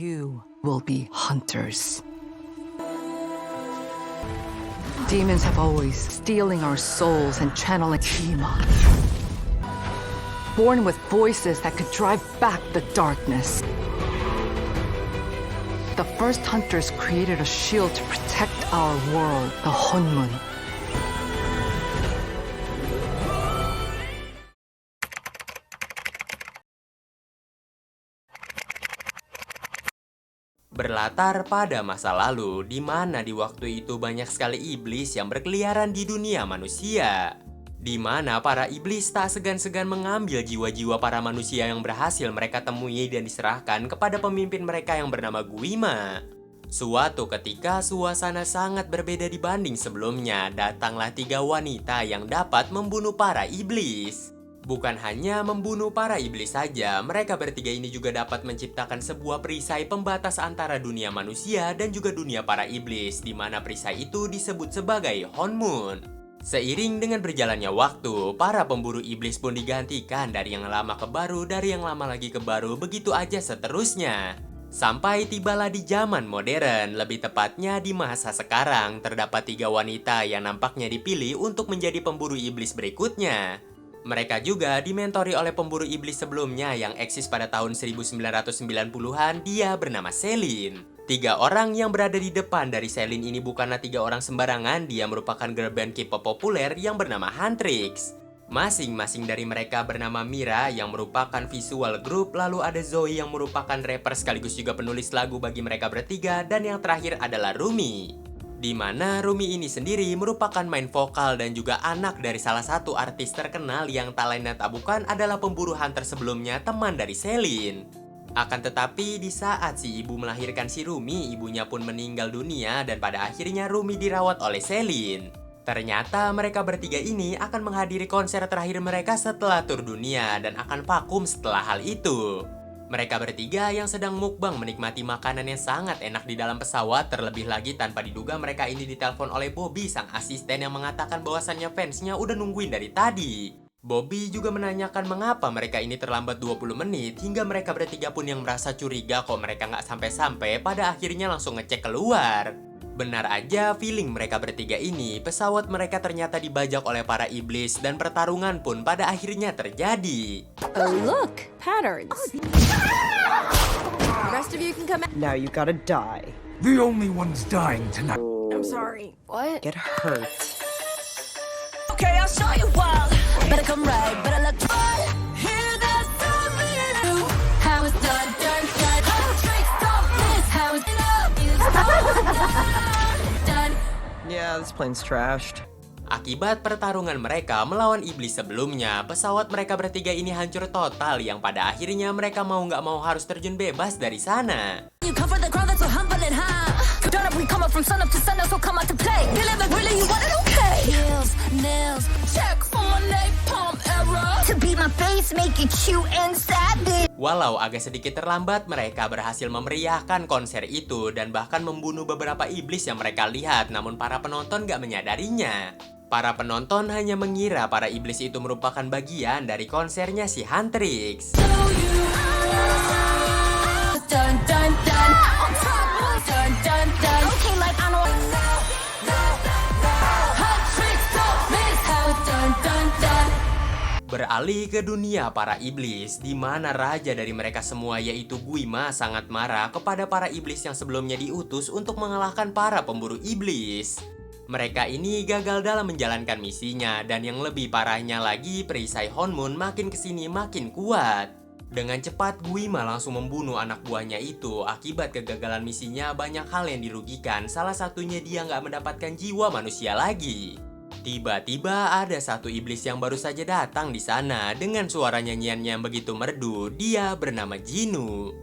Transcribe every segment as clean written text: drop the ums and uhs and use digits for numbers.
You will be hunters. Demons have always stealing our souls and channeling Kima. Born with voices that could drive back the darkness. The first hunters created a shield to protect our world, the Honmun. Berlatar pada masa lalu, di mana di waktu itu banyak sekali iblis yang berkeliaran di dunia manusia. Di mana para iblis tak segan-segan mengambil jiwa-jiwa para manusia yang berhasil mereka temui dan diserahkan kepada pemimpin mereka yang bernama Guima. Suatu ketika suasana sangat berbeda dibanding sebelumnya, datanglah 3 wanita yang dapat membunuh para iblis. Bukan hanya membunuh para iblis saja, mereka bertiga ini juga dapat menciptakan sebuah perisai pembatas antara dunia manusia dan juga dunia para iblis, di mana perisai itu disebut sebagai Honmun. Seiring dengan berjalannya waktu, para pemburu iblis pun digantikan dari yang lama ke baru, dari yang lama lagi ke baru, begitu aja seterusnya. Sampai tibalah di zaman modern, lebih tepatnya di masa sekarang, terdapat 3 wanita yang nampaknya dipilih untuk menjadi pemburu iblis berikutnya. Mereka juga dimentori oleh pemburu iblis sebelumnya yang eksis pada tahun 1990-an, dia bernama Selin. 3 orang yang berada di depan dari Selin ini bukanlah 3 orang sembarangan, dia merupakan girl band K-pop populer yang bernama Huntrix. Masing-masing dari mereka bernama Mira yang merupakan visual group, lalu ada Zoe yang merupakan rapper sekaligus juga penulis lagu bagi mereka bertiga, dan yang terakhir adalah Rumi. Di mana Rumi ini sendiri merupakan main vokal dan juga anak dari salah satu artis terkenal yang tak lain dan tak bukan adalah pemburu hunter sebelumnya, teman dari Selin. Akan tetapi di saat si ibu melahirkan si Rumi, ibunya pun meninggal dunia dan pada akhirnya Rumi dirawat oleh Selin. Ternyata mereka bertiga ini akan menghadiri konser terakhir mereka setelah tur dunia dan akan vakum setelah hal itu. Mereka bertiga yang sedang mukbang menikmati makanan yang sangat enak di dalam pesawat, terlebih lagi tanpa diduga mereka ini ditelepon oleh Bobby, sang asisten yang mengatakan bahwasannya fansnya udah nungguin dari tadi. Bobby juga menanyakan mengapa mereka ini terlambat 20 menit, hingga mereka bertiga pun yang merasa curiga kok mereka nggak sampai-sampai, pada akhirnya langsung ngecek keluar. Benar aja feeling mereka bertiga ini, pesawat mereka ternyata dibajak oleh para iblis dan pertarungan pun pada akhirnya terjadi. Oh look, patterns. The rest of you can come out. Now you gotta die. The only ones dying tonight. I'm sorry. What? Get hurt. Okay, I'll show you why. Better come right, better look right. Hear that sound below. How it's done, done, done. How tricks don't miss. How it's done, done. Yeah, this plane's trashed. Akibat pertarungan mereka melawan iblis sebelumnya, pesawat mereka bertiga ini hancur total yang pada akhirnya mereka mau nggak mau harus terjun bebas dari sana. You come for the crowd that's so humble and high. Turn up, we come up from sun up to sun up, so come out to play. You live it really, you want it okay. Heels, nails, check for my napalm error. To beat my face, make it cute and savage. Walau agak sedikit terlambat, mereka berhasil memeriahkan konser itu dan bahkan membunuh beberapa iblis yang mereka lihat, namun para penonton gak menyadarinya. Para penonton hanya mengira para iblis itu merupakan bagian dari konsernya si Huntrix. Dun, dun, dun. Dun, dun, dun. Okay, like I know. Hot tricks don't miss. How it's done, done, done. Beralih ke dunia para iblis, di mana raja dari mereka semua yaitu Guima sangat marah kepada para iblis yang sebelumnya diutus untuk mengalahkan para pemburu iblis. Mereka ini gagal dalam menjalankan misinya, dan yang lebih parahnya lagi, perisai Honmun makin kesini makin kuat. Dengan cepat Guima langsung membunuh anak buahnya itu. Akibat kegagalan misinya banyak hal yang dirugikan, salah satunya dia nggak mendapatkan jiwa manusia lagi. Tiba-tiba ada satu iblis yang baru saja datang di sana dengan suara nyanyiannya yang begitu merdu. Dia bernama Jinu.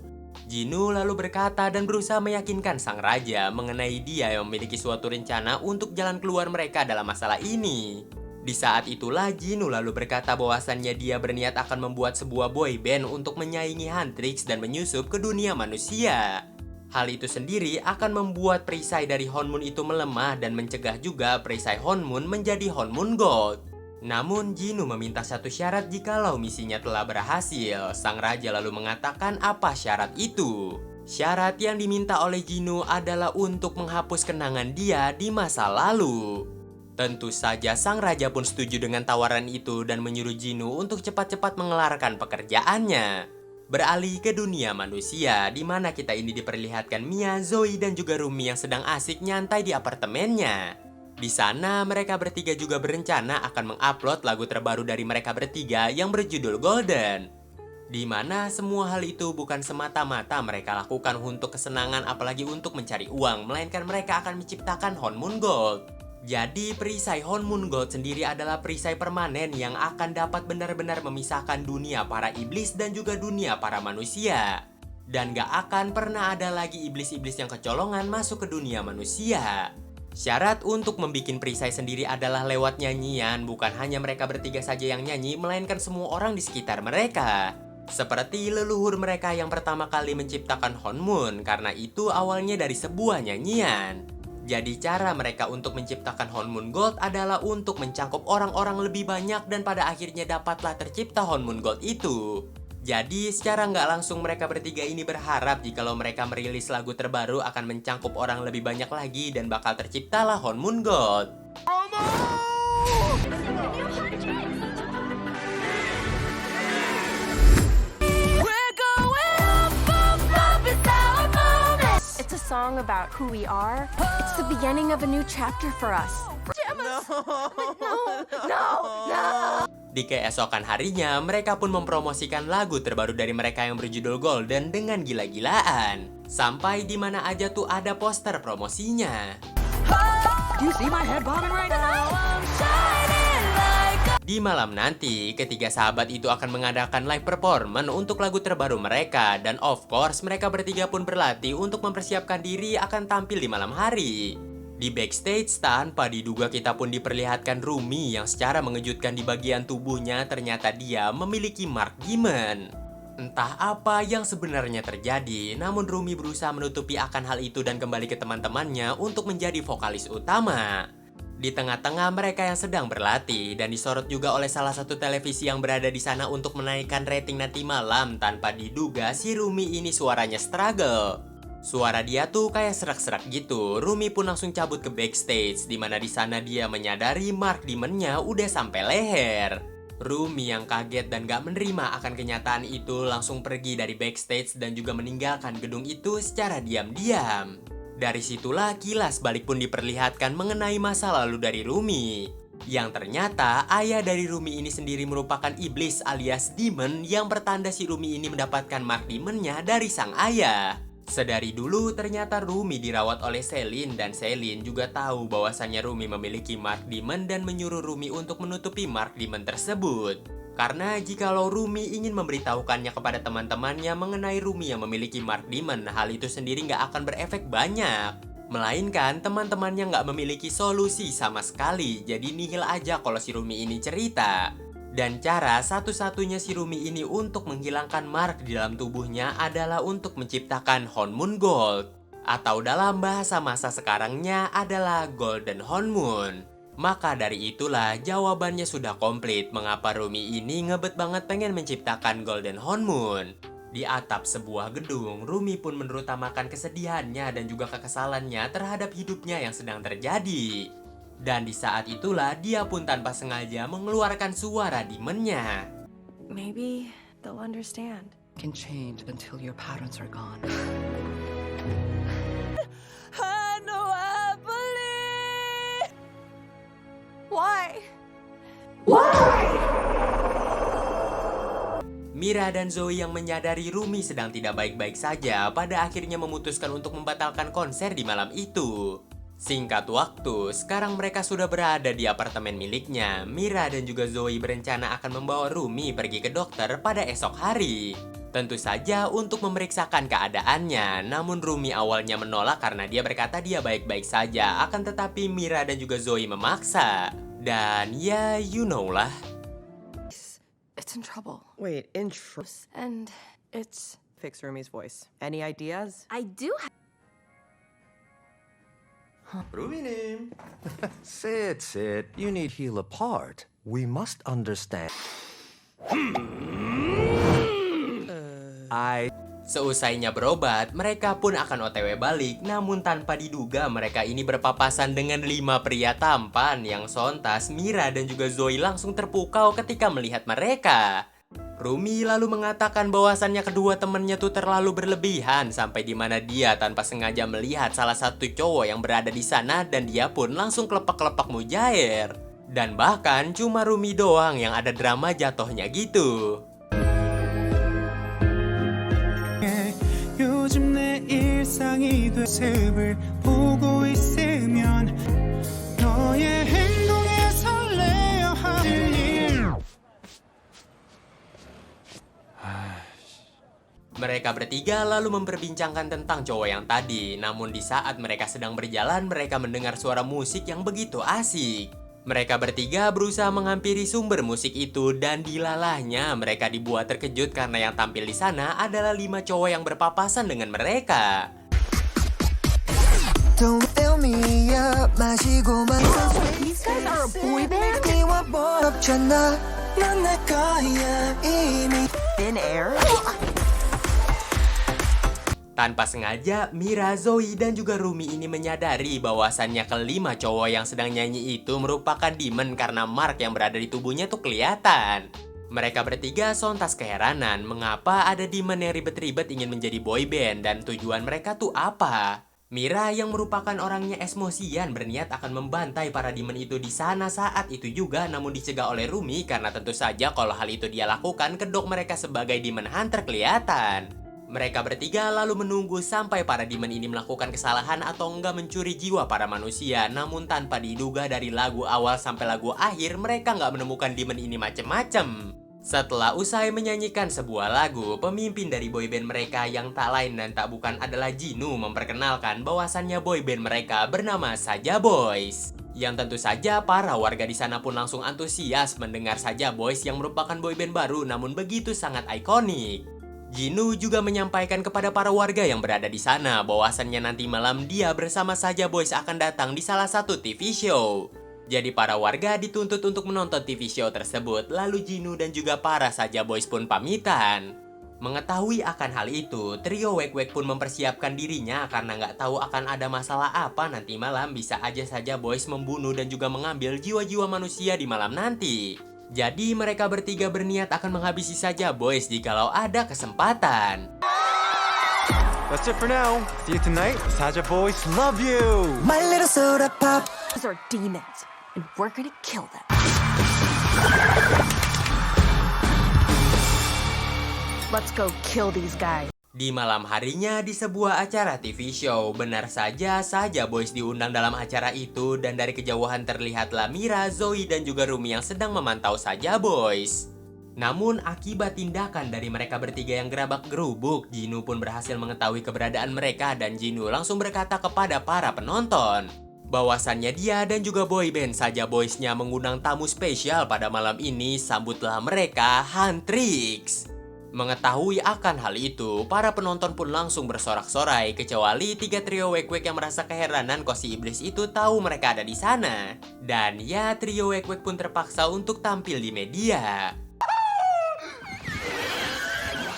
Jinu lalu berkata dan berusaha meyakinkan sang raja mengenai dia yang memiliki suatu rencana untuk jalan keluar mereka dalam masalah ini. Di saat itulah Jinu lalu berkata bahwasannya dia berniat akan membuat sebuah boy band untuk menyaingi Huntrix dan menyusup ke dunia manusia. Hal itu sendiri akan membuat perisai dari Honmun itu melemah dan mencegah juga perisai Honmun menjadi Honmun Gold. Namun Jinu meminta satu syarat jikalau misinya telah berhasil. Sang raja lalu mengatakan apa syarat itu. Syarat yang diminta oleh Jinu adalah untuk menghapus kenangan dia di masa lalu. Tentu saja sang raja pun setuju dengan tawaran itu dan menyuruh Jinu untuk cepat-cepat mengelarkan pekerjaannya. Beralih ke dunia manusia, di mana kita ini diperlihatkan Mia, Zoe, dan juga Rumi yang sedang asik nyantai di apartemennya. Di sana, mereka bertiga juga berencana akan mengupload lagu terbaru dari mereka bertiga yang berjudul Golden. Di mana semua hal itu bukan semata-mata mereka lakukan untuk kesenangan apalagi untuk mencari uang, melainkan mereka akan menciptakan Honmun Gold. Jadi perisai Honmun Gold sendiri adalah perisai permanen yang akan dapat benar-benar memisahkan dunia para iblis dan juga dunia para manusia. Dan gak akan pernah ada lagi iblis-iblis yang kecolongan masuk ke dunia manusia. Syarat untuk membuat perisai sendiri adalah lewat nyanyian, bukan hanya mereka bertiga saja yang nyanyi, melainkan semua orang di sekitar mereka. Seperti leluhur mereka yang pertama kali menciptakan Honmun, karena itu awalnya dari sebuah nyanyian. Jadi cara mereka untuk menciptakan Honmun Gold adalah untuk mencakup orang-orang lebih banyak dan pada akhirnya dapatlah tercipta Honmun Gold itu. Jadi secara nggak langsung mereka bertiga ini berharap jikalau mereka merilis lagu terbaru akan mencangkup orang lebih banyak lagi dan bakal terciptalah Honmun Gold. It's a song about who we are. It's the beginning of a new chapter for us. Di keesokan harinya, mereka pun mempromosikan lagu terbaru dari mereka yang berjudul Golden dengan gila-gilaan. Sampai di mana aja tuh ada poster promosinya. Do you see my head bobbing right now? Di malam nanti, ketiga sahabat itu akan mengadakan live performance untuk lagu terbaru mereka. Dan of course, mereka bertiga pun berlatih untuk mempersiapkan diri akan tampil di malam hari. Di backstage, tanpa diduga kita pun diperlihatkan Rumi yang secara mengejutkan di bagian tubuhnya ternyata dia memiliki mark demon. Entah apa yang sebenarnya terjadi, namun Rumi berusaha menutupi akan hal itu dan kembali ke teman-temannya untuk menjadi vokalis utama. Di tengah-tengah mereka yang sedang berlatih dan disorot juga oleh salah satu televisi yang berada di sana untuk menaikkan rating nanti malam, tanpa diduga si Rumi ini suaranya struggle. Suara dia tuh kayak serak-serak gitu. Rumi pun langsung cabut ke backstage, di mana di sana dia menyadari mark demonnya udah sampai leher. Rumi yang kaget dan gak menerima akan kenyataan itu langsung pergi dari backstage dan juga meninggalkan gedung itu secara diam-diam. Dari situlah kilas balik pun diperlihatkan mengenai masa lalu dari Rumi. Yang ternyata ayah dari Rumi ini sendiri merupakan iblis alias demon yang pertanda si Rumi ini mendapatkan mark demonnya dari sang ayah. Sedari dulu ternyata Rumi dirawat oleh Selin dan Selin juga tahu bahwasannya Rumi memiliki mark demon dan menyuruh Rumi untuk menutupi mark demon tersebut. Karena jikalau Rumi ingin memberitahukannya kepada teman-temannya mengenai Rumi yang memiliki mark demon, hal itu sendiri nggak akan berefek banyak. Melainkan teman-temannya nggak memiliki solusi sama sekali, jadi nihil aja kalau si Rumi ini cerita. Dan cara satu-satunya si Rumi ini untuk menghilangkan mark di dalam tubuhnya adalah untuk menciptakan Honmun Gold. Atau dalam bahasa masa sekarangnya adalah Golden Honmun. Maka dari itulah jawabannya sudah komplit mengapa Rumi ini ngebet banget pengen menciptakan Golden Honmun. Di atap sebuah gedung, Rumi pun menerutamakan kesedihannya dan juga kekesalannya terhadap hidupnya yang sedang terjadi. Dan di saat itulah dia pun tanpa sengaja mengeluarkan suara demonnya. Maybe they'll understand. Can change until your patterns are gone. Why? Mira dan Zoe yang menyadari Rumi sedang tidak baik-baik saja pada akhirnya memutuskan untuk membatalkan konser di malam itu. Singkat waktu, sekarang mereka sudah berada di apartemen miliknya. Mira dan juga Zoe berencana akan membawa Rumi pergi ke dokter pada esok hari. Tentu saja untuk memeriksakan keadaannya, namun Rumi awalnya menolak karena dia berkata dia baik-baik saja. Akan tetapi Mira dan juga Zoe memaksa. Dan ya, you know lah. It's in trouble. Wait, And it's... fix Rumi's voice. Any ideas? I do have... Sit. You need heal apart. We must understand. Seusainya berobat, mereka pun akan OTW balik, namun tanpa diduga mereka ini berpapasan dengan 5 pria tampan yang sontas Mira dan juga Zoe langsung terpukau ketika melihat mereka. Rumi lalu mengatakan bahwasannya kedua temennya tuh terlalu berlebihan sampai dimana dia tanpa sengaja melihat salah satu cowok yang berada di sana dan dia pun langsung kelepak-kelepak mujair. Dan bahkan cuma Rumi doang yang ada drama jatuhnya gitu. 요즘 내 일상이 돼 습을 보고 있으면 너의 행동에 설레어 할 일. Mereka bertiga lalu memperbincangkan tentang cowok yang tadi. Namun di saat mereka sedang berjalan, mereka mendengar suara musik yang begitu asik. Mereka bertiga berusaha menghampiri sumber musik itu dan dilalahnya mereka dibuat terkejut karena yang tampil di sana adalah 5 cowok yang berpapasan dengan mereka. These guys are a boy band? Thin air? Tanpa sengaja, Mira, Zoe, dan juga Rumi ini menyadari bahwasannya kelima cowok yang sedang nyanyi itu merupakan demon karena mark yang berada di tubuhnya tuh kelihatan. Mereka bertiga sontas keheranan mengapa ada demon yang ribet-ribet ingin menjadi boyband dan tujuan mereka tuh apa. Mira yang merupakan orangnya emosian berniat akan membantai para demon itu di sana saat itu juga, namun dicegah oleh Rumi karena tentu saja kalau hal itu dia lakukan kedok mereka sebagai demon hunter kelihatan. Mereka bertiga lalu menunggu sampai para demon ini melakukan kesalahan atau enggak mencuri jiwa para manusia. Namun tanpa diduga dari lagu awal sampai lagu akhir mereka nggak menemukan demon ini macem-macem. Setelah usai menyanyikan sebuah lagu, pemimpin dari boyband mereka yang tak lain dan tak bukan adalah Jinu memperkenalkan bahwasannya boyband mereka bernama Saja Boys. Yang tentu saja para warga di sana pun langsung antusias mendengar Saja Boys yang merupakan boyband baru namun begitu sangat ikonik. Jinu juga menyampaikan kepada para warga yang berada di sana bahwasannya nanti malam dia bersama Saja Boys akan datang di salah satu TV show. Jadi para warga dituntut untuk menonton TV show tersebut, lalu Jinu dan juga para Saja Boys pun pamitan. Mengetahui akan hal itu, trio Wek-Wek pun mempersiapkan dirinya karena nggak tahu akan ada masalah apa nanti malam, bisa aja Saja Boys membunuh dan juga mengambil jiwa-jiwa manusia di malam nanti. Jadi mereka bertiga berniat akan menghabisi Saja Boys jikalau ada kesempatan. That's it for now. See you tonight. Saja Boys love you. My little soda pop. These are demons, and we're gonna kill them. Let's go kill these guys. Di malam harinya di sebuah acara TV show, benar saja Saja Boys diundang dalam acara itu dan dari kejauhan terlihatlah Mira, Zoe, dan juga Rumi yang sedang memantau Saja Boys. Namun akibat tindakan dari mereka bertiga yang gerabak gerubuk, Jinu pun berhasil mengetahui keberadaan mereka dan Jinu langsung berkata kepada para penonton bahwasannya dia dan juga boyband Saja Boys-nya mengundang tamu spesial pada malam ini, sambutlah mereka Huntrix. Mengetahui akan hal itu, para penonton pun langsung bersorak-sorai kecuali 3 trio Wek-Wek yang merasa keheranan kok si iblis itu tahu mereka ada di sana. Dan ya, trio Wek-Wek pun terpaksa untuk tampil di media.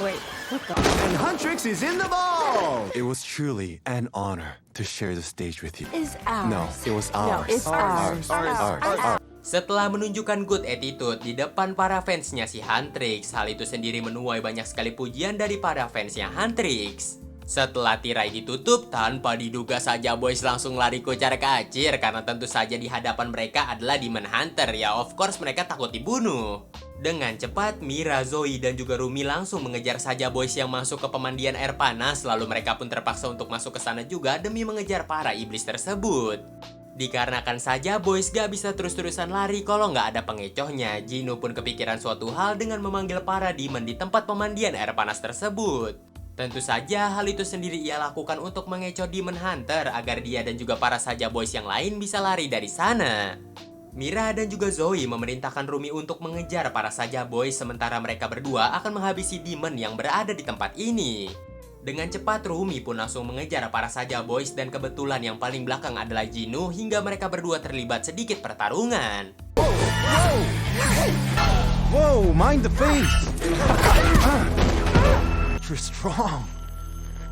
Wait, what the? And Huntrix is in the ball. It was truly an honor to share the stage with you. Is ours. No, it was ours. it's ours. Ours. Setelah menunjukkan good attitude di depan para fansnya si Huntrix, hal itu sendiri menuai banyak sekali pujian dari para fansnya Huntrix. Setelah tirai ditutup, tanpa diduga Saja Boys langsung lari kocar kacir karena tentu saja di hadapan mereka adalah Demon Hunter. Ya of course mereka takut dibunuh. Dengan cepat, Mira, Zoe, dan juga Rumi langsung mengejar Saja Boys yang masuk ke pemandian air panas. Lalu mereka pun terpaksa untuk masuk ke sana juga demi mengejar para iblis tersebut. Dikarenakan Saja Boys gak bisa terus-terusan lari kalau nggak ada pengecohnya, Jinu pun kepikiran suatu hal dengan memanggil para demon di tempat pemandian air panas tersebut. Tentu saja hal itu sendiri ia lakukan untuk mengecoh Demon Hunter agar dia dan juga para Saja Boys yang lain bisa lari dari sana. Mira dan juga Zoe memerintahkan Rumi untuk mengejar para Saja Boys sementara mereka berdua akan menghabisi demon yang berada di tempat ini. Dengan cepat Rumi pun langsung mengejar para Saja Boys dan kebetulan yang paling belakang adalah Jinu hingga mereka berdua terlibat sedikit pertarungan. Whoa, mind the face. You're strong.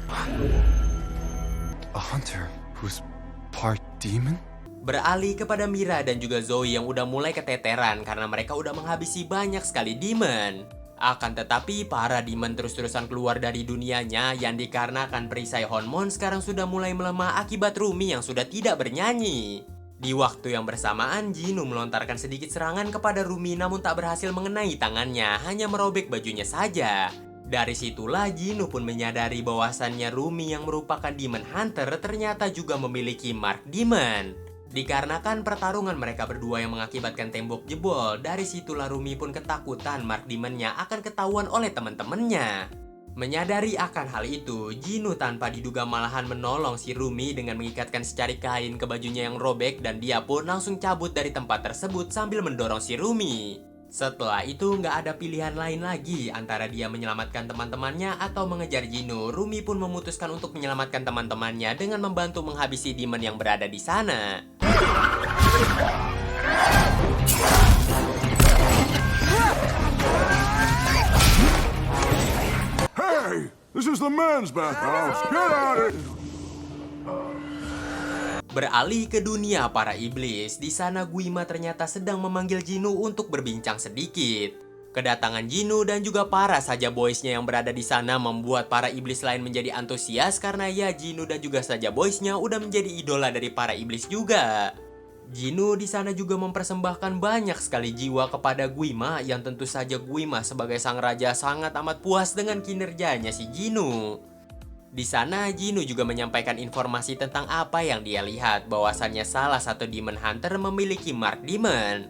A hunter who's part demon? Beralih kepada Mira dan juga Zoe yang udah mulai keteteran karena mereka udah menghabisi banyak sekali demon. Akan tetapi para demon terus-terusan keluar dari dunianya yang dikarenakan perisai hormon sekarang sudah mulai melemah akibat Rumi yang sudah tidak bernyanyi. Di waktu yang bersamaan, Jinu melontarkan sedikit serangan kepada Rumi namun tak berhasil mengenai tangannya, hanya merobek bajunya saja. Dari situlah Jinu pun menyadari bahwasannya Rumi yang merupakan Demon Hunter ternyata juga memiliki mark Demon. Dikarenakan pertarungan mereka berdua yang mengakibatkan tembok jebol, dari situlah Rumi pun ketakutan mark Demonnya akan ketahuan oleh teman-temannya. Menyadari akan hal itu, Jinu tanpa diduga malahan menolong si Rumi dengan mengikatkan secari kain ke bajunya yang robek dan dia pun langsung cabut dari tempat tersebut sambil mendorong si Rumi. Setelah itu nggak ada pilihan lain lagi antara dia menyelamatkan teman-temannya atau mengejar Jinu. Rumi pun memutuskan untuk menyelamatkan teman-temannya dengan membantu menghabisi demon yang berada di sana. Hey, this is the men's bathhouse. Get out of here. Beralih ke dunia para iblis, di sana Guima ternyata sedang memanggil Jinu untuk berbincang sedikit. Kedatangan Jinu dan juga para saja boysnya yang berada di sana membuat para iblis lain menjadi antusias karena ya Jinu dan juga saja boysnya udah menjadi idola dari para iblis juga. Jinu di sana juga mempersembahkan banyak sekali jiwa kepada Guima yang tentu saja Guima sebagai sang raja sangat amat puas dengan kinerjanya si Jinu. Di sana Jinu juga menyampaikan informasi tentang apa yang dia lihat, bahwasannya salah satu Demon Hunter memiliki mark Demon.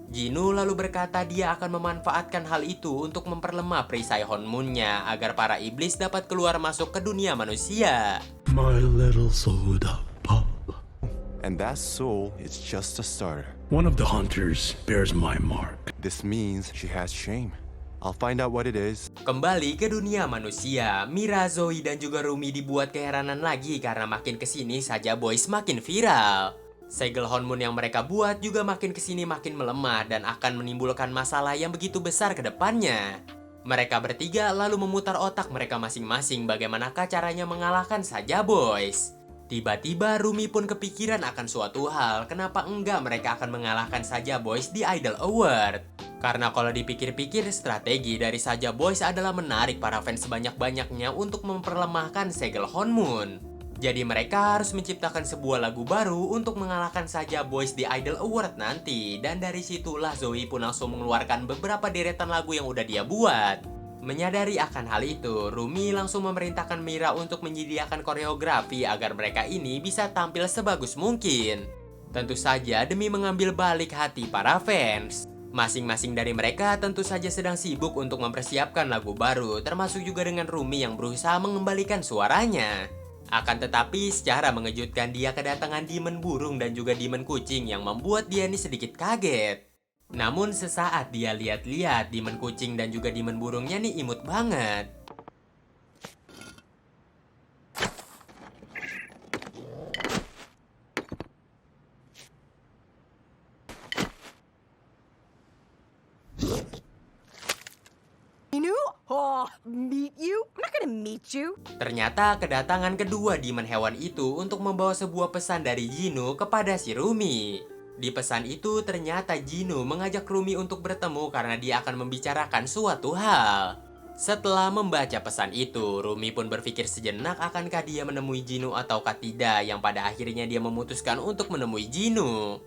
Jinu lalu berkata dia akan memanfaatkan hal itu untuk memperlemah perisai hormonnya agar para iblis dapat keluar masuk ke dunia manusia. My little soda pop. And that soul is just a starter. One of the hunters bears my mark. This means she has shame. I'll find out what it is. Kembali ke dunia manusia, Mira, Zoe, dan juga Rumi dibuat keheranan lagi karena makin kesini saja boys makin viral. Segel hormon yang mereka buat juga makin kesini makin melemah dan akan menimbulkan masalah yang begitu besar ke depannya. Mereka bertiga lalu memutar otak mereka masing-masing bagaimanakah caranya mengalahkan saja boys. Tiba-tiba Rumi pun kepikiran akan suatu hal, kenapa enggak mereka akan mengalahkan saja boys di Idol Award. Karena kalau dipikir-pikir, strategi dari saja boys adalah menarik para fans sebanyak-banyaknya untuk memperlemahkan segel hormon. Jadi mereka harus menciptakan sebuah lagu baru untuk mengalahkan saja boys di Idol Award nanti. Dan dari situlah Zoe pun langsung mengeluarkan beberapa deretan lagu yang udah dia buat. Menyadari akan hal itu, Rumi langsung memerintahkan Mira untuk menyediakan koreografi agar mereka ini bisa tampil sebagus mungkin. Tentu saja demi mengambil balik hati para fans. Masing-masing dari mereka tentu saja sedang sibuk untuk mempersiapkan lagu baru, termasuk juga dengan Rumi yang berusaha mengembalikan suaranya. Akan tetapi secara mengejutkan dia kedatangan demon burung dan juga demon kucing yang membuat dia ini sedikit kaget. Namun sesaat dia lihat-lihat, demon kucing dan juga demon burungnya nih imut banget. Meet you? I'm not gonna meet you. Ternyata kedatangan kedua demon hewan itu untuk membawa sebuah pesan dari Jinu kepada si Rumi. Di pesan itu ternyata Jinu mengajak Rumi untuk bertemu karena dia akan membicarakan suatu hal. Setelah membaca pesan itu, Rumi pun berpikir sejenak akankah dia menemui Jinu ataukah tidak, yang pada akhirnya dia memutuskan untuk menemui Jinu.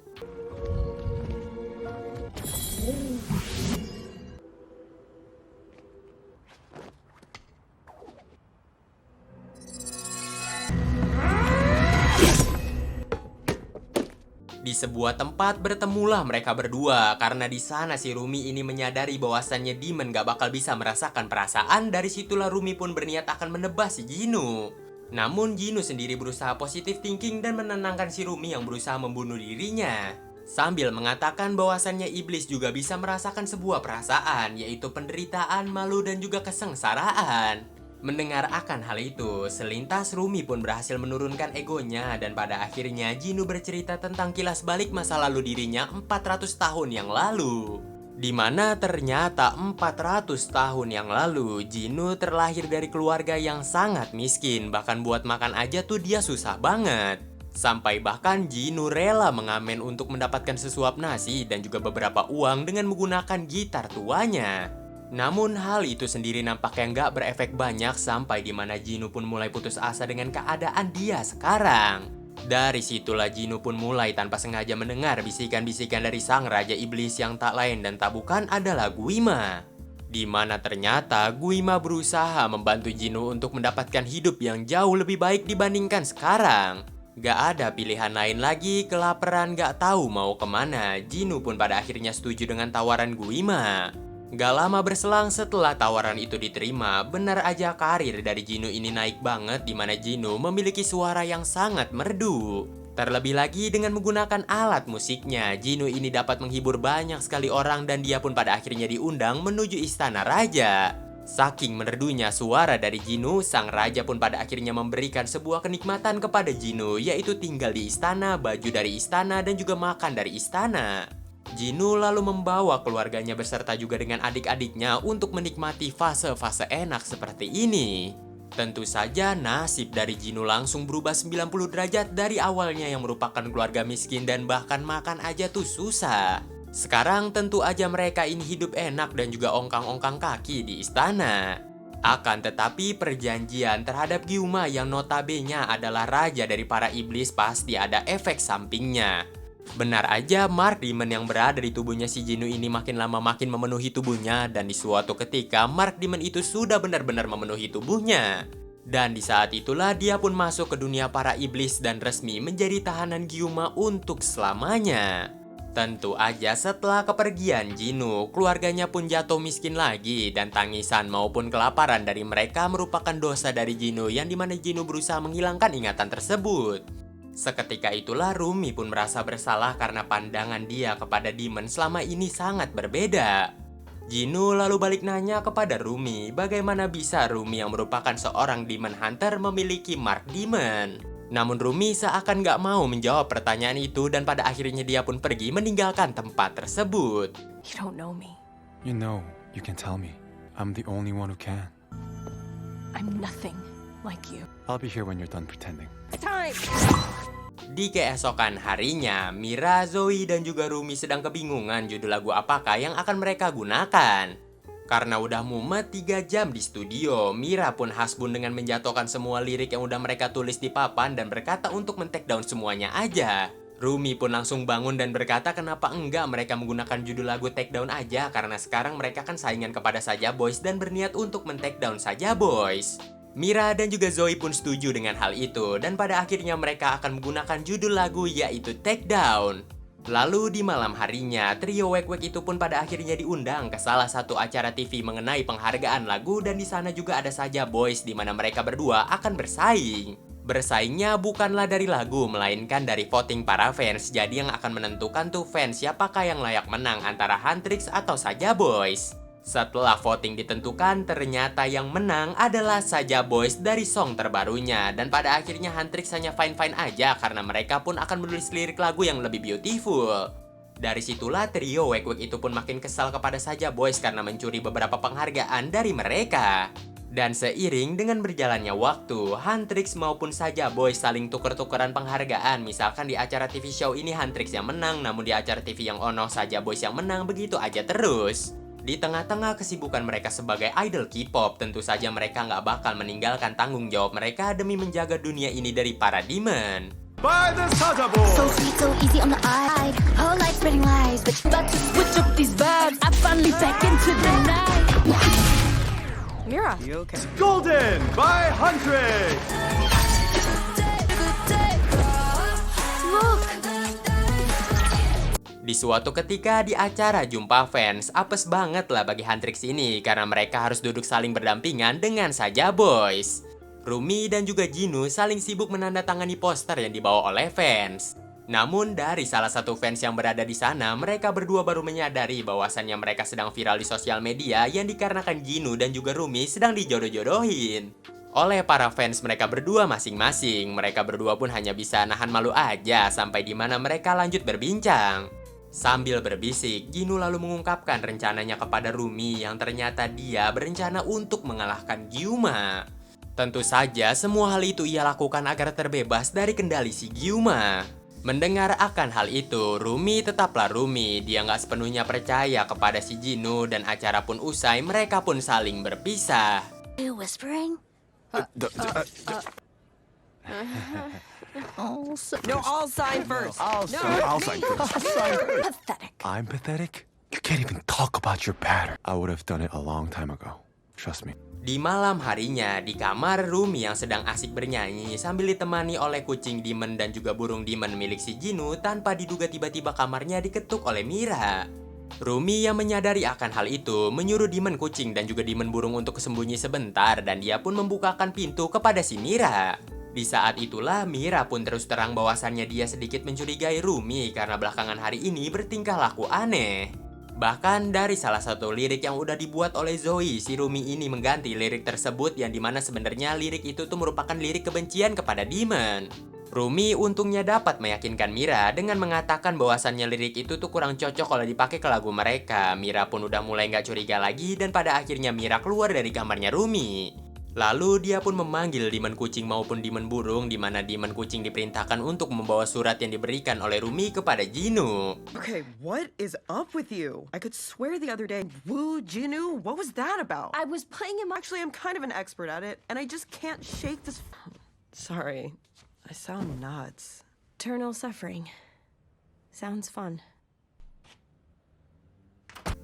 Di sebuah tempat bertemulah mereka berdua karena di sana si Rumi ini menyadari bahwasannya Demon gak bakal bisa merasakan perasaan. Dari situlah Rumi pun berniat akan menebas si Jinu. Namun Jinu sendiri berusaha positive thinking dan menenangkan si Rumi yang berusaha membunuh dirinya. Sambil mengatakan bahwasannya iblis juga bisa merasakan sebuah perasaan, yaitu penderitaan, malu, dan juga kesengsaraan. Mendengar akan hal itu, selintas Rumi pun berhasil menurunkan egonya dan pada akhirnya Jinu bercerita tentang kilas balik masa lalu dirinya 400 tahun yang lalu. Dimana ternyata 400 tahun yang lalu, Jinu terlahir dari keluarga yang sangat miskin. Bahkan buat makan aja tuh dia susah banget. Sampai bahkan Jinu rela mengamen untuk mendapatkan sesuap nasi dan juga beberapa uang dengan menggunakan gitar tuanya. Namun hal itu sendiri nampaknya nggak berefek banyak sampai dimana Jinu pun mulai putus asa dengan keadaan dia sekarang. Dari situlah Jinu pun mulai tanpa sengaja mendengar bisikan-bisikan dari sang Raja Iblis yang tak lain dan tak bukan adalah Guima. Dimana ternyata Guima berusaha membantu Jinu untuk mendapatkan hidup yang jauh lebih baik dibandingkan sekarang. Gak ada pilihan lain lagi, kelaparan gak tahu mau kemana. Jinu pun pada akhirnya setuju dengan tawaran Guima. Gak lama berselang setelah tawaran itu diterima, benar aja karir dari Jinu ini naik banget dimana Jinu memiliki suara yang sangat merdu. Terlebih lagi dengan menggunakan alat musiknya, Jinu ini dapat menghibur banyak sekali orang dan dia pun pada akhirnya diundang menuju istana raja. Saking merdunya suara dari Jinu, sang raja pun pada akhirnya memberikan sebuah kenikmatan kepada Jinu, yaitu tinggal di istana, baju dari istana, dan juga makan dari istana. Jinu lalu membawa keluarganya beserta juga dengan adik-adiknya untuk menikmati fase-fase enak seperti ini. Tentu saja nasib dari Jinu langsung berubah 90 derajat dari awalnya yang merupakan keluarga miskin dan bahkan makan aja tuh susah. Sekarang tentu aja mereka ini hidup enak dan juga ongkang-ongkang kaki di istana. Akan tetapi perjanjian terhadap Gyuma yang notabene adalah raja dari para iblis pasti ada efek sampingnya. Benar aja Mark Demon yang berada di tubuhnya si Jinu ini makin lama makin memenuhi tubuhnya dan di suatu ketika Mark Demon itu sudah benar-benar memenuhi tubuhnya. Dan di saat itulah dia pun masuk ke dunia para iblis dan resmi menjadi tahanan Gyuma untuk selamanya. Tentu aja setelah kepergian Jinu, keluarganya pun jatuh miskin lagi dan tangisan maupun kelaparan dari mereka merupakan dosa dari Jinu yang dimana Jinu berusaha menghilangkan ingatan tersebut. Seketika itulah Rumi pun merasa bersalah karena pandangan dia kepada Demon selama ini sangat berbeda. Jinu lalu balik nanya kepada Rumi bagaimana bisa Rumi yang merupakan seorang Demon Hunter memiliki Mark Demon. Namun Rumi seakan gak mau menjawab pertanyaan itu dan pada akhirnya dia pun pergi meninggalkan tempat tersebut. You don't know me. You know, you can tell me. I'm the only one who can. I'm nothing like you. I'll be here when you're done pretending. It's time! Di keesokan harinya, Mira, Zoe, dan juga Rumi sedang kebingungan judul lagu apakah yang akan mereka gunakan. Karena udah mumet 3 jam di studio, Mira pun hasbun dengan menjatuhkan semua lirik yang udah mereka tulis di papan dan berkata untuk men-take down semuanya aja. Rumi pun langsung bangun dan berkata kenapa enggak mereka menggunakan judul lagu Take Down aja karena sekarang mereka kan saingan kepada Saja Boys dan berniat untuk men-take down Saja Boys. Mira dan juga Zoe pun setuju dengan hal itu dan pada akhirnya mereka akan menggunakan judul lagu yaitu Take Down. Lalu di malam harinya, trio Wek-Wek itu pun pada akhirnya diundang ke salah satu acara TV mengenai penghargaan lagu dan di sana juga ada Saja Boys di mana mereka berdua akan bersaing. Bersaingnya bukanlah dari lagu melainkan dari voting para fans. Jadi yang akan menentukan tuh fans siapakah yang layak menang antara Huntrix atau Saja Boys. Setelah voting ditentukan, ternyata yang menang adalah Saja Boys dari song terbarunya. Dan pada akhirnya Huntrix hanya fine-fine aja karena mereka pun akan menulis lirik lagu yang lebih beautiful. Dari situlah trio Wek-Wek itu pun makin kesal kepada Saja Boys karena mencuri beberapa penghargaan dari mereka. Dan seiring dengan berjalannya waktu, Huntrix maupun Saja Boys saling tuker-tukeran penghargaan. Misalkan di acara TV show ini Huntrix yang menang, namun di acara TV yang ono Saja Boys yang menang, begitu aja terus. Di tengah-tengah kesibukan mereka sebagai idol K-pop, tentu saja mereka nggak bakal meninggalkan tanggung jawab mereka demi menjaga dunia ini dari para demon. By the Saja Boys! So sweet, so easy on the eye. Whole life spreading lies, but you about to switch up these vibes. I finally back into the night. Mira. Golden by Huntrix! Look. Di suatu ketika di acara jumpa fans, apes banget lah bagi Huntrix ini karena mereka harus duduk saling berdampingan dengan Saja Boys. Rumi dan juga Jinu saling sibuk menandatangani poster yang dibawa oleh fans. Namun dari salah satu fans yang berada di sana, mereka berdua baru menyadari bahwasannya mereka sedang viral di sosial media yang dikarenakan Jinu dan juga Rumi sedang dijodoh-jodohin oleh para fans mereka berdua masing-masing. Mereka berdua pun hanya bisa nahan malu aja sampai dimana mereka lanjut berbincang. Sambil berbisik, Jinu lalu mengungkapkan rencananya kepada Rumi yang ternyata dia berencana untuk mengalahkan Gyuma. Tentu saja semua hal itu ia lakukan agar terbebas dari kendali si Gyuma. Mendengar akan hal itu, Rumi tetaplah Rumi. Dia nggak sepenuhnya percaya kepada si Jinu dan acara pun usai, mereka pun saling berpisah. You whispering? No, I'll sign first. I'll sign first. Pathetic. I'm pathetic? You can't even talk about your pattern. I would have done it a long time ago. Trust me. Di malam harinya, di kamar Rumi yang sedang asik bernyanyi sambil ditemani oleh kucing Demon dan juga burung Demon milik si Jinu, tanpa diduga tiba-tiba kamarnya diketuk oleh Mira. Rumi yang menyadari akan hal itu menyuruh Demon kucing dan juga Demon burung untuk sembunyi sebentar dan dia pun membukakan pintu kepada si Mira. Di saat itulah Mira pun terus terang bahwasannya dia sedikit mencurigai Rumi karena belakangan hari ini bertingkah laku aneh. Bahkan dari salah satu lirik yang udah dibuat oleh Zoe, si Rumi ini mengganti lirik tersebut yang dimana sebenarnya lirik itu tuh merupakan lirik kebencian kepada Demon. Rumi untungnya dapat meyakinkan Mira dengan mengatakan bahwasannya lirik itu tuh kurang cocok kalau dipakai ke lagu mereka. Mira pun udah mulai nggak curiga lagi dan pada akhirnya Mira keluar dari kamarnya Rumi. Lalu dia pun memanggil Demon kucing maupun Demon burung, di mana Demon kucing diperintahkan untuk membawa surat yang diberikan oleh Rumi kepada Jinu. Okay, what is up with you? I could swear the other day, woo, Jinu, what was that about? I was playing him. Actually, I'm kind of an expert at it, and I just can't shake this. Sorry, I sound nuts. Eternal suffering. Sounds fun.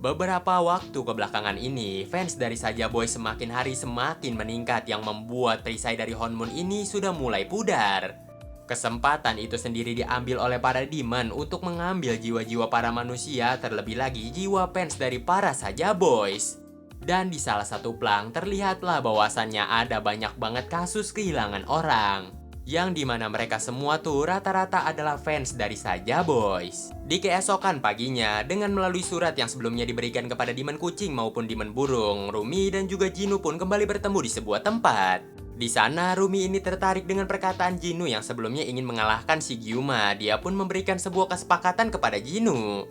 Beberapa waktu kebelakangan ini, fans dari Saja Boy semakin hari semakin meningkat yang membuat perisai dari Honmun ini sudah mulai pudar. Kesempatan itu sendiri diambil oleh para Demon untuk mengambil jiwa-jiwa para manusia, terlebih lagi jiwa fans dari para Saja Boys. Dan di salah satu plang terlihatlah bahwasannya ada banyak banget kasus kehilangan orang. Yang dimana mereka semua tuh rata-rata adalah fans dari Saja Boys. Di keesokan paginya, dengan melalui surat yang sebelumnya diberikan kepada Demon kucing maupun Demon burung, Rumi dan juga Jinu pun kembali bertemu di sebuah tempat. Di sana, Rumi ini tertarik dengan perkataan Jinu yang sebelumnya ingin mengalahkan si Gyuma. Dia pun memberikan sebuah kesepakatan kepada Jinu.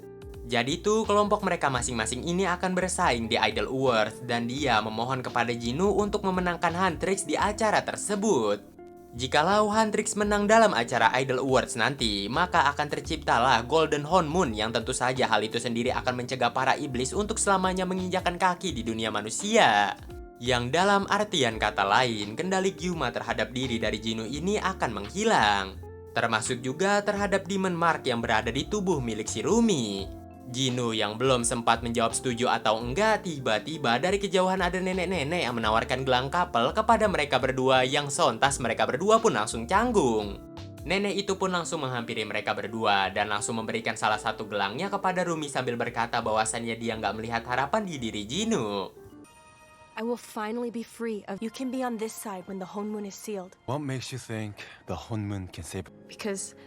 Jadi tuh kelompok mereka masing-masing ini akan bersaing di Idol Awards dan dia memohon kepada Jinu untuk memenangkan Huntrix di acara tersebut. Jikalau Huntrix menang dalam acara Idol Awards nanti, maka akan terciptalah Golden Honmun yang tentu saja hal itu sendiri akan mencegah para iblis untuk selamanya menginjakan kaki di dunia manusia. Yang dalam artian kata lain, kendali Gyuma terhadap diri dari Jinu ini akan menghilang. Termasuk juga terhadap Demon Mark yang berada di tubuh milik si Rumi. Jinu yang belum sempat menjawab setuju atau enggak, tiba-tiba dari kejauhan ada nenek-nenek yang menawarkan gelang kapel kepada mereka berdua yang sontas mereka berdua pun langsung canggung. Nenek itu pun langsung menghampiri mereka berdua dan langsung memberikan salah satu gelangnya kepada Rumi sambil berkata bahwasannya dia nggak melihat harapan di diri Jinu. I will finally be free of. You can be on this side when the Honmun is sealed. What makes you think the Honmun can save? Because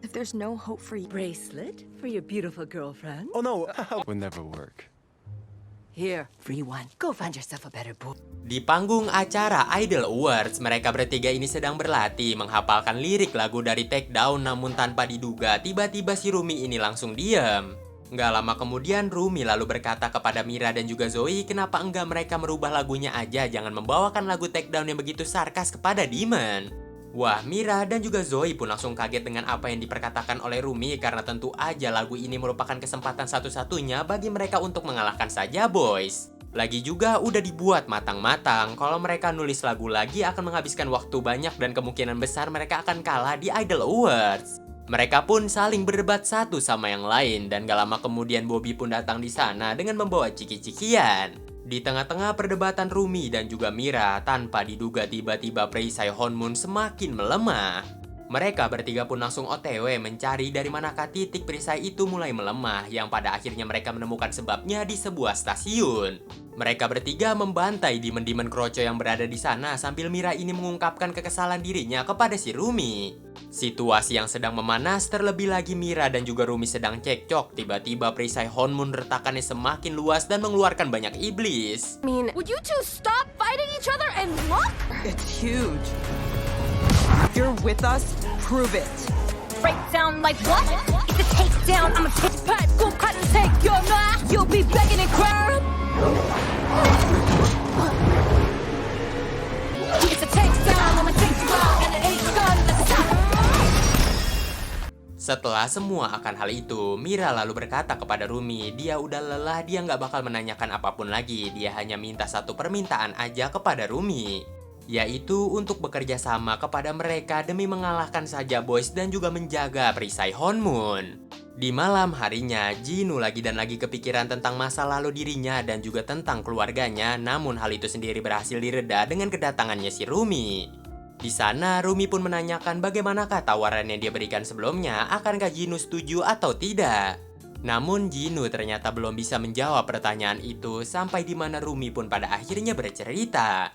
if there's no hope for you. Bracelet for your beautiful girlfriend? Oh no, would never work. Here, free one. Go find yourself a better boy. Di panggung acara Idol Awards, mereka bertiga ini sedang berlatih menghafalkan lirik lagu dari Take Down, namun tanpa diduga tiba-tiba si Rumi ini langsung diam. Nggak lama kemudian Rumi lalu berkata kepada Mira dan juga Zoe, kenapa enggak mereka merubah lagunya aja, jangan membawakan lagu Take Down yang begitu sarkas kepada Demon. Wah, Mira dan juga Zoe pun langsung kaget dengan apa yang diperkatakan oleh Rumi karena tentu aja lagu ini merupakan kesempatan satu-satunya bagi mereka untuk mengalahkan Saja Boys. Lagi juga udah dibuat matang-matang kalau mereka nulis lagu lagi akan menghabiskan waktu banyak dan kemungkinan besar mereka akan kalah di Idol Awards. Mereka pun saling berdebat satu sama yang lain dan gak lama kemudian Bobby pun datang di sana dengan membawa ciki-cikian. Di tengah-tengah perdebatan Rumi dan juga Mira, tanpa diduga tiba-tiba perisai Honmun semakin melemah. Mereka bertiga pun langsung OTW mencari dari manakah titik perisai itu mulai melemah, yang pada akhirnya mereka menemukan sebabnya di sebuah stasiun. Mereka bertiga membantai demon-demon kroco yang berada di sana sambil Mira ini mengungkapkan kekesalan dirinya kepada si Rumi. Situasi yang sedang memanas, terlebih lagi Mira dan juga Rumi sedang cekcok. Tiba-tiba perisai Honmun retakannya semakin luas dan mengeluarkan banyak iblis. I mean, would you two stop fighting each other and look? It's huge. You're with us, prove it. breakdown like what? It's a takedown. I'm a take back, go cut and take your knife. You'll be begging and crying. It's a takedown. I'm a take back and it ain't gone. Setelah semua akan hal itu, Mira lalu berkata kepada Rumi, dia udah lelah, dia nggak bakal menanyakan apapun lagi. Dia hanya minta satu permintaan aja kepada Rumi, yaitu untuk bekerja sama kepada mereka demi mengalahkan Saja Boys dan juga menjaga perisai Honmun. Di malam harinya, Jinu lagi dan lagi kepikiran tentang masa lalu dirinya dan juga tentang keluarganya, namun hal itu sendiri berhasil direda dengan kedatangannya si Rumi. Di sana, Rumi pun menanyakan bagaimanakah tawaran yang dia berikan sebelumnya, akankah Jinu setuju atau tidak. Namun Jinu ternyata belum bisa menjawab pertanyaan itu sampai di mana Rumi pun pada akhirnya bercerita.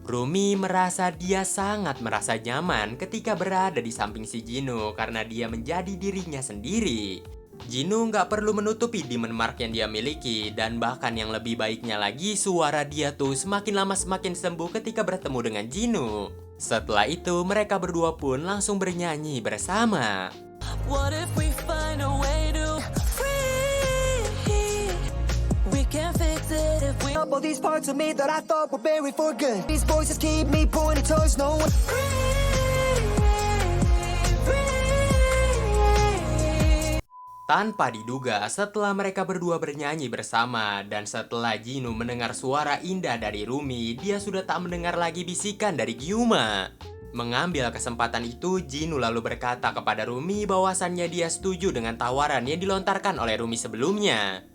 Rumi merasa dia sangat merasa nyaman ketika berada di samping si Jinu karena dia menjadi dirinya sendiri. Jinu nggak perlu menutupi demon mark yang dia miliki, dan bahkan yang lebih baiknya lagi, suara dia tuh semakin lama semakin sembuh ketika bertemu dengan Jinu. Setelah itu mereka berdua pun langsung bernyanyi bersama. What if we find a way to free? We can fix it if we All these parts of me that I thought were buried for good. These voices keep me pointing towards no one. Tanpa diduga, setelah mereka berdua bernyanyi bersama dan setelah Jinu mendengar suara indah dari Rumi, dia sudah tak mendengar lagi bisikan dari Gyuma. Mengambil kesempatan itu, Jinu lalu berkata kepada Rumi bahwasannya dia setuju dengan tawaran yang dilontarkan oleh Rumi sebelumnya.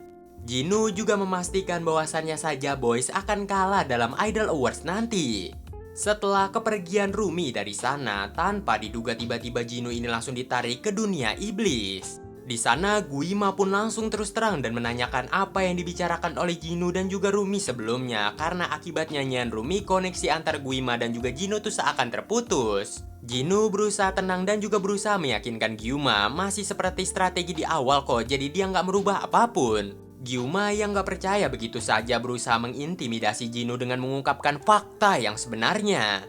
Jinu juga memastikan bahwasannya Saja Boys akan kalah dalam Idol Awards nanti. Setelah kepergian Rumi dari sana, tanpa diduga tiba-tiba Jinu ini langsung ditarik ke dunia iblis. Di sana, Guima pun langsung terus terang dan menanyakan apa yang dibicarakan oleh Jinu dan juga Rumi sebelumnya, karena akibat nyanyian Rumi, koneksi antar Guima dan juga Jinu tuh seakan terputus. Jinu berusaha tenang dan juga berusaha meyakinkan Gyuma masih seperti strategi di awal kok, jadi dia nggak merubah apapun. Gyuma yang nggak percaya begitu saja berusaha mengintimidasi Jinu dengan mengungkapkan fakta yang sebenarnya.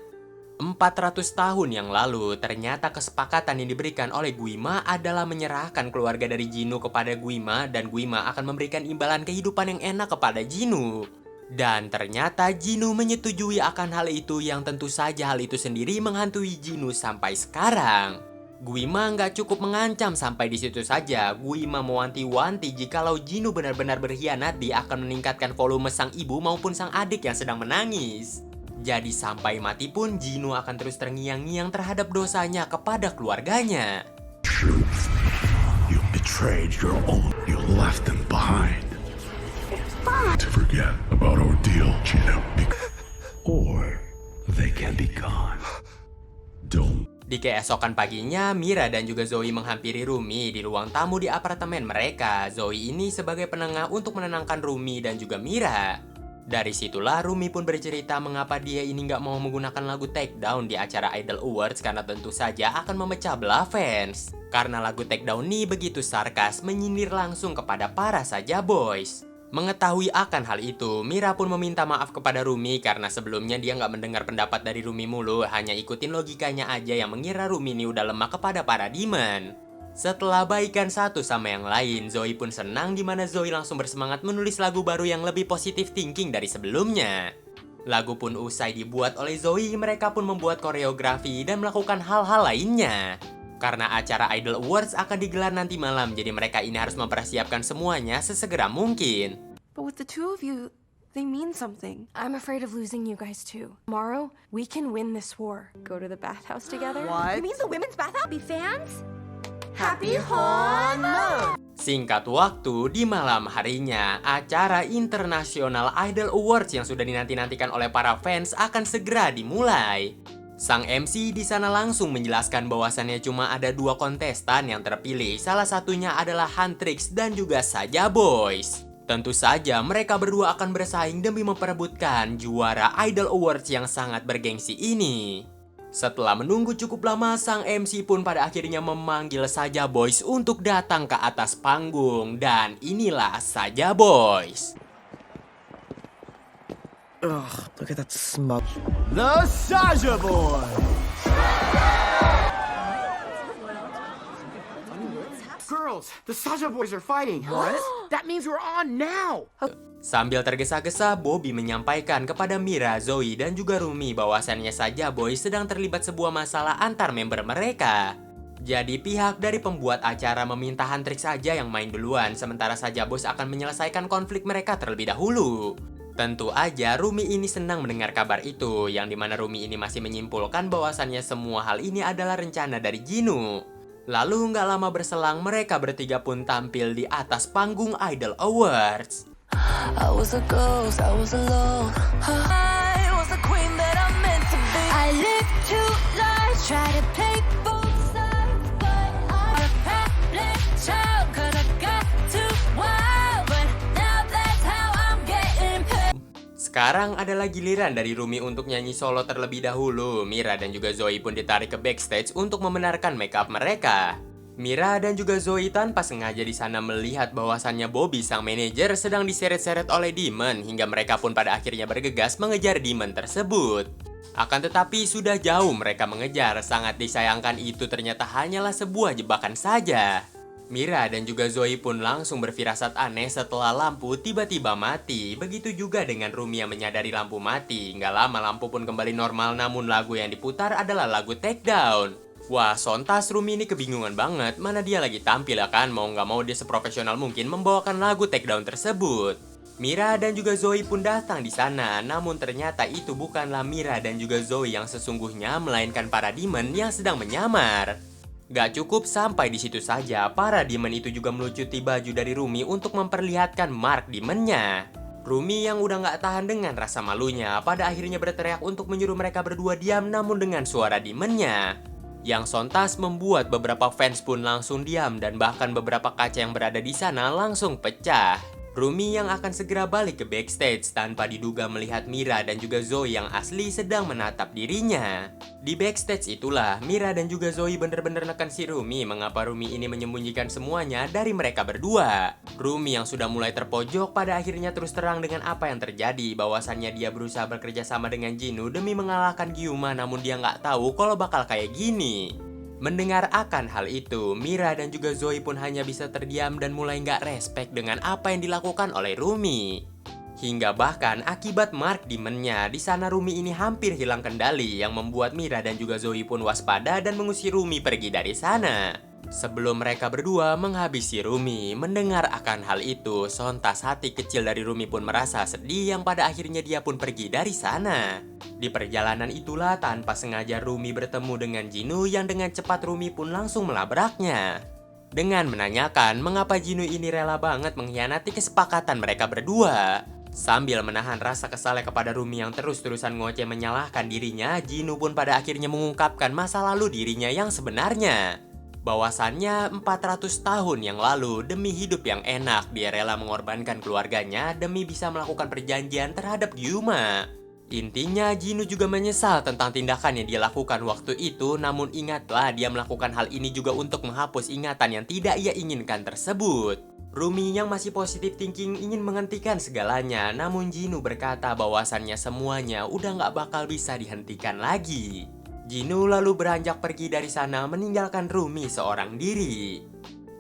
400 tahun yang lalu, ternyata kesepakatan yang diberikan oleh Guima adalah menyerahkan keluarga dari Jinu kepada Guima dan Guima akan memberikan imbalan kehidupan yang enak kepada Jinu. Dan ternyata Jinu menyetujui akan hal itu yang tentu saja hal itu sendiri menghantui Jinu sampai sekarang. Guima nggak cukup mengancam sampai di situ saja. Guima mewanti-wanti jikalau Jinu benar-benar berkhianat, dia akan meningkatkan volume sang ibu maupun sang adik yang sedang menangis. Jadi sampai mati pun Jinu akan terus terngiang-ngiang terhadap dosanya kepada keluarganya. You betrayed your own. You left them behind. To forget about our deal, Gino. Or they can be gone. Don't. Di keesokan paginya, Mira dan juga Zoe menghampiri Rumi di ruang tamu di apartemen mereka. Zoe ini sebagai penengah untuk menenangkan Rumi dan juga Mira. Dari situlah Rumi pun bercerita mengapa dia ini nggak mau menggunakan lagu Takedown di acara Idol Awards karena tentu saja akan memecah belah fans. Karena lagu Takedown ini begitu sarkas menyindir langsung kepada para Saja Boys. Mengetahui akan hal itu, Mira pun meminta maaf kepada Rumi karena sebelumnya dia nggak mendengar pendapat dari Rumi mulu, hanya ikutin logikanya aja yang mengira Rumi ini udah lemah kepada para demon. Setelah baikan satu sama yang lain, Zoe pun senang di mana Zoe langsung bersemangat menulis lagu baru yang lebih positive thinking dari sebelumnya. Lagu pun usai dibuat oleh Zoe, mereka pun membuat koreografi dan melakukan hal-hal lainnya. Karena acara Idol Awards akan digelar nanti malam, jadi mereka ini harus mempersiapkan semuanya sesegera mungkin. But with the two of you, they mean something. I'm afraid of losing you guys too. Tomorrow, we can win this war. Go to the bathhouse together. What? You mean the women's bathhouse? Be fans? Happy Honmun! Singkat waktu, di malam harinya, acara International Idol Awards yang sudah dinanti-nantikan oleh para fans akan segera dimulai. Sang MC di sana langsung menjelaskan bahwasannya cuma ada 2 kontestan yang terpilih, salah satunya adalah Huntrix dan juga Saja Boys. Tentu saja mereka berdua akan bersaing demi memperebutkan juara Idol Awards yang sangat bergengsi ini. Setelah menunggu cukup lama, sang MC pun pada akhirnya memanggil Saja Boys untuk datang ke atas panggung. Dan inilah Saja Boys. Ugh, look at that smug. The Saja Boys. Girls, the Saja boys are fighting. What? That means we're on now. Sambil tergesa-gesa, Bobby menyampaikan kepada Mira, Zoe, dan juga Rumi bahwasannya Saja Boys sedang terlibat sebuah masalah antar member mereka. Jadi pihak dari pembuat acara meminta Huntrix saja yang main duluan, sementara Saja Boys akan menyelesaikan konflik mereka terlebih dahulu. Tentu aja Rumi ini senang mendengar kabar itu, yang dimana Rumi ini masih menyimpulkan bahwasannya semua hal ini adalah rencana dari Jinu. Lalu nggak lama berselang, mereka bertiga pun tampil di atas panggung Idol Awards. I was a ghost, I was alone. I was the queen that I meant to be. I lived two lives, try to play both sides, but I'm a problem child, 'cause I got too wild, but now that's how I'm getting paid. Sekarang adalah giliran dari Rumi untuk nyanyi solo terlebih dahulu. Mira dan juga Zoe pun ditarik ke backstage untuk membenarkan make up mereka. Mira dan juga Zoe tanpa sengaja di sana melihat bahwasannya Bobby sang manajer sedang diseret-seret oleh Demon, hingga mereka pun pada akhirnya bergegas mengejar Demon tersebut. Akan tetapi sudah jauh mereka mengejar, sangat disayangkan itu ternyata hanyalah sebuah jebakan saja. Mira dan juga Zoe pun langsung berfirasat aneh setelah lampu tiba-tiba mati. Begitu juga dengan Rumi yang menyadari lampu mati. Nggak lama lampu pun kembali normal, namun lagu yang diputar adalah lagu Takedown. Wah, sontas Rumi ini kebingungan banget, mana dia lagi tampil ya kan, mau nggak mau dia seprofesional mungkin membawakan lagu Takedown tersebut. Mira dan juga Zoe pun datang di sana, namun ternyata itu bukanlah Mira dan juga Zoe yang sesungguhnya, melainkan para demon yang sedang menyamar. Gak cukup sampai di situ saja, para demon itu juga melucuti baju dari Rumi untuk memperlihatkan mark demonnya. Rumi yang udah gak tahan dengan rasa malunya, pada akhirnya berteriak untuk menyuruh mereka berdua diam, namun dengan suara demonnya. Yang sontas membuat beberapa fans pun langsung diam, dan bahkan beberapa kaca yang berada di sana langsung pecah. Rumi yang akan segera balik ke backstage tanpa diduga melihat Mira dan juga Zoe yang asli sedang menatap dirinya. Di backstage itulah Mira dan juga Zoe bener-bener neken si Rumi mengapa Rumi ini menyembunyikan semuanya dari mereka berdua. Rumi yang sudah mulai terpojok pada akhirnya terus terang dengan apa yang terjadi, bahwasannya dia berusaha bekerja sama dengan Jinu demi mengalahkan Gyuma, namun dia nggak tahu kalau bakal kayak gini. Mendengar akan hal itu, Mira dan juga Zoe pun hanya bisa terdiam dan mulai nggak respect dengan apa yang dilakukan oleh Rumi. Hingga bahkan akibat mark demonnya, di sana Rumi ini hampir hilang kendali yang membuat Mira dan juga Zoe pun waspada dan mengusir Rumi pergi dari sana. Sebelum mereka berdua menghabisi Rumi, mendengar akan hal itu, sontas hati kecil dari Rumi pun merasa sedih yang pada akhirnya dia pun pergi dari sana. Di perjalanan itulah tanpa sengaja Rumi bertemu dengan Jinu yang dengan cepat Rumi pun langsung melabraknya. Dengan menanyakan mengapa Jinu ini rela banget mengkhianati kesepakatan mereka berdua. Sambil menahan rasa kesalnya kepada Rumi yang terus-terusan ngoceh menyalahkan dirinya, Jinu pun pada akhirnya mengungkapkan masa lalu dirinya yang sebenarnya. Bahwasannya 400 tahun yang lalu demi hidup yang enak dia rela mengorbankan keluarganya demi bisa melakukan perjanjian terhadap Gyuma. Intinya Jinu juga menyesal tentang tindakan yang dia lakukan waktu itu, namun ingatlah dia melakukan hal ini juga untuk menghapus ingatan yang tidak ia inginkan tersebut. Rumi yang masih positive thinking ingin menghentikan segalanya, namun Jinu berkata bahwasannya semuanya udah gak bakal bisa dihentikan lagi. Jinu lalu beranjak pergi dari sana meninggalkan Rumi seorang diri.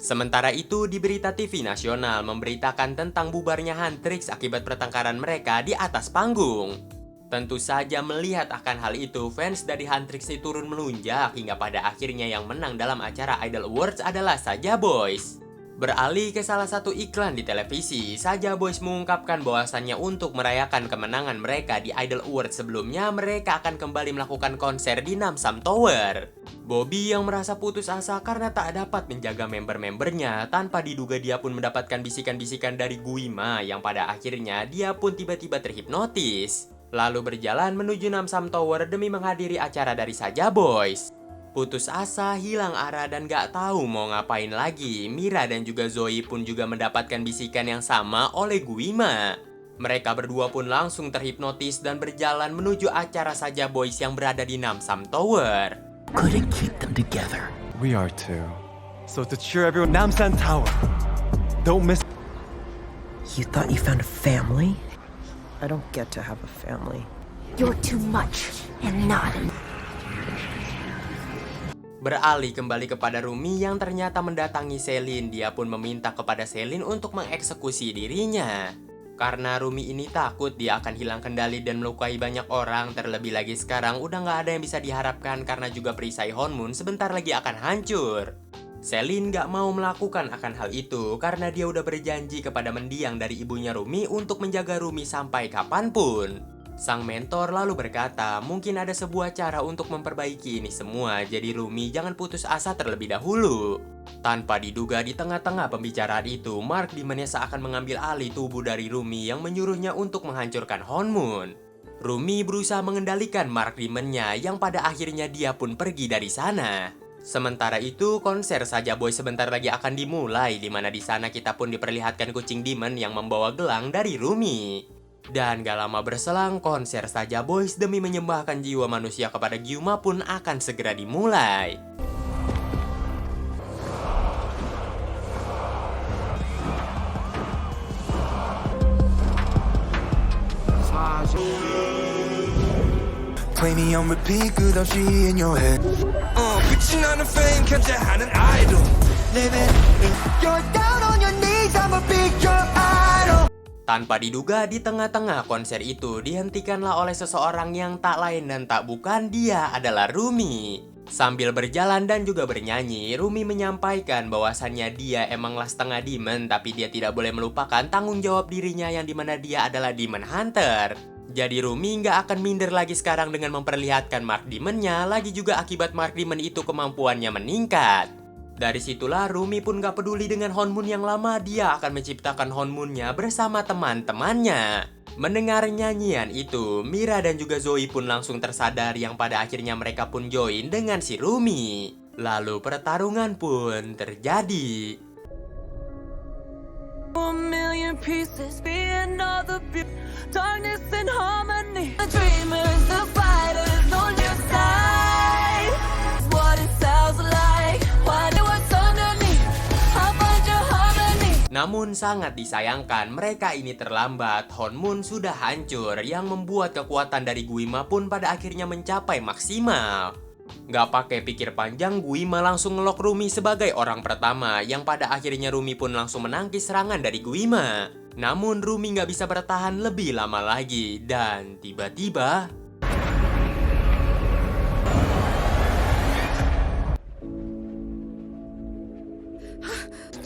Sementara itu di berita TV nasional memberitakan tentang bubarnya Huntrix akibat pertengkaran mereka di atas panggung. Tentu saja melihat akan hal itu, fans dari Huntrix turun melunjak hingga pada akhirnya yang menang dalam acara Idol Awards adalah Saja Boys. Beralih ke salah satu iklan di televisi, Saja Boys mengungkapkan bahwasannya untuk merayakan kemenangan mereka di Idol Awards sebelumnya, mereka akan kembali melakukan konser di Namsan Tower. Bobby yang merasa putus asa karena tak dapat menjaga member-membernya, tanpa diduga dia pun mendapatkan bisikan-bisikan dari Gyuma yang pada akhirnya dia pun tiba-tiba terhipnotis. Lalu berjalan menuju Namsan Tower demi menghadiri acara dari Saja Boys. Putus asa, hilang arah, dan gak tahu mau ngapain lagi, Mira dan juga Zoe pun juga mendapatkan bisikan yang sama oleh Gyuma. Mereka berdua pun langsung terhipnotis dan berjalan menuju acara Saja Boys yang berada di Namsan Tower. Couldn't keep them together. We are too. So to cheer everyone, Namsan Tower. Don't miss. You thought you found a family? I don't get to have a family. You're too much and not enough. Beralih kembali kepada Rumi yang ternyata mendatangi Celine, dia pun meminta kepada Celine untuk mengeksekusi dirinya. Karena Rumi ini takut dia akan hilang kendali dan melukai banyak orang. Terlebih lagi sekarang udah gak ada yang bisa diharapkan karena juga perisai Honmun sebentar lagi akan hancur. Celine gak mau melakukan akan hal itu karena dia udah berjanji kepada mendiang dari ibunya Rumi untuk menjaga Rumi sampai kapanpun. Sang mentor lalu berkata, mungkin ada sebuah cara untuk memperbaiki ini semua, jadi Rumi jangan putus asa terlebih dahulu. Tanpa diduga di tengah-tengah pembicaraan itu, Mark Demon seakan mengambil alih tubuh dari Rumi yang menyuruhnya untuk menghancurkan Honmun. Rumi berusaha mengendalikan Mark Demon-nya yang pada akhirnya dia pun pergi dari sana. Sementara itu, konser Saja Boy sebentar lagi akan dimulai, di mana di sana kita pun diperlihatkan kucing Demon yang membawa gelang dari Rumi. Dan gak lama berselang, konser Saja Boys demi menyembahkan jiwa manusia kepada Gyuma pun akan segera dimulai. Play me on repeat 끝없이 in your head 빛이 나는 fame 견제하는 idol Living You're down on your knees I'ma be your idol. Tanpa diduga, di tengah-tengah konser itu dihentikanlah oleh seseorang yang tak lain dan tak bukan, dia adalah Rumi. Sambil berjalan dan juga bernyanyi, Rumi menyampaikan bahwasannya dia emanglah setengah demon, tapi dia tidak boleh melupakan tanggung jawab dirinya yang dimana dia adalah Demon Hunter. Jadi Rumi nggak akan minder lagi sekarang dengan memperlihatkan Mark Demon-nya, lagi juga akibat Mark Demon itu kemampuannya meningkat. Dari situlah Rumi pun gak peduli dengan Honmun yang lama, dia akan menciptakan Honmunnya bersama teman-temannya. Mendengar nyanyian itu, Mira dan juga Zoe pun langsung tersadar yang pada akhirnya mereka pun join dengan si Rumi. Lalu pertarungan pun terjadi. Darkness and harmony. The dreamers, the fighters, on your side. What it sounds like. Namun sangat disayangkan mereka ini terlambat. Honmun sudah hancur yang membuat kekuatan dari Guima pun pada akhirnya mencapai maksimal. Gak pakai pikir panjang, Guima langsung ngelok Rumi sebagai orang pertama yang pada akhirnya Rumi pun langsung menangkis serangan dari Guima. Namun Rumi gak bisa bertahan lebih lama lagi dan tiba-tiba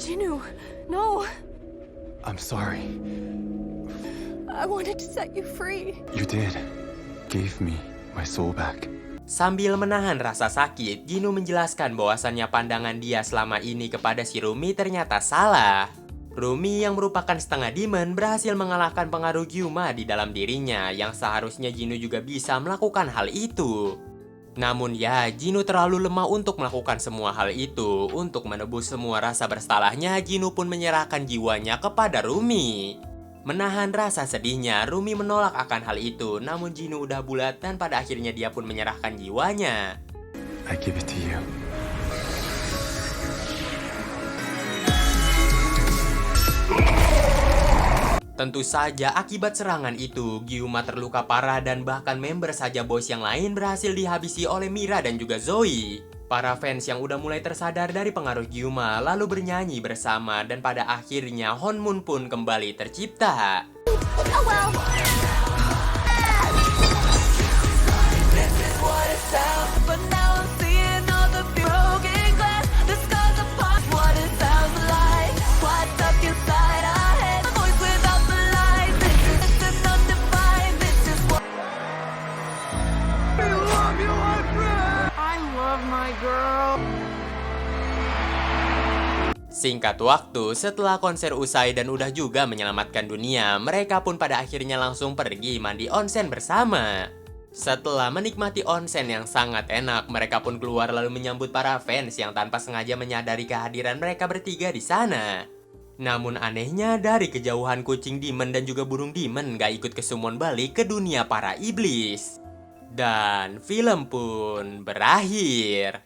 Jinwoo, no. I'm sorry. I wanted to set you free. You did. Gave me my soul back. Sambil menahan rasa sakit, Jinwoo menjelaskan bahwasannya pandangan dia selama ini kepada si Rumi ternyata salah. Rumi yang merupakan setengah demon berhasil mengalahkan pengaruh Gyuma di dalam dirinya yang seharusnya Jinwoo juga bisa melakukan hal itu. Namun ya, Jinwoo terlalu lemah untuk melakukan semua hal itu. Untuk menebus semua rasa bersalahnya, Jinwoo pun menyerahkan jiwanya kepada Rumi. Menahan rasa sedihnya, Rumi menolak akan hal itu. Namun Jinwoo udah bulat dan pada akhirnya dia pun menyerahkan jiwanya. I give it to you. Tentu saja akibat serangan itu, Gyuma terluka parah dan bahkan member Saja Boys yang lain berhasil dihabisi oleh Mira dan juga Zoe. Para fans yang udah mulai tersadar dari pengaruh Gyuma lalu bernyanyi bersama dan pada akhirnya Honmun pun kembali tercipta. Singkat waktu, setelah konser usai dan udah juga menyelamatkan dunia, mereka pun pada akhirnya langsung pergi mandi onsen bersama. Setelah menikmati onsen yang sangat enak, mereka pun keluar lalu menyambut para fans yang tanpa sengaja menyadari kehadiran mereka bertiga di sana. Namun anehnya, dari kejauhan kucing demon dan juga burung demon gak ikut ke summon balik ke dunia para iblis. Dan film pun berakhir.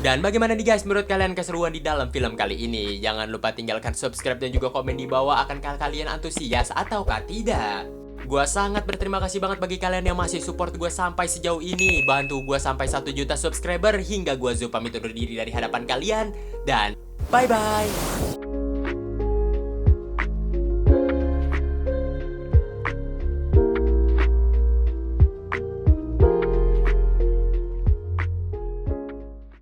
Dan bagaimana nih guys menurut kalian keseruan di dalam film kali ini? Jangan lupa tinggalkan subscribe dan juga komen di bawah, akankah kalian antusias ataukah tidak? Gua sangat berterima kasih banget bagi kalian yang masih support gue sampai sejauh ini. Bantu gue sampai 1 juta subscriber hingga gue Zo pamit undur diri dari hadapan kalian. Dan bye-bye.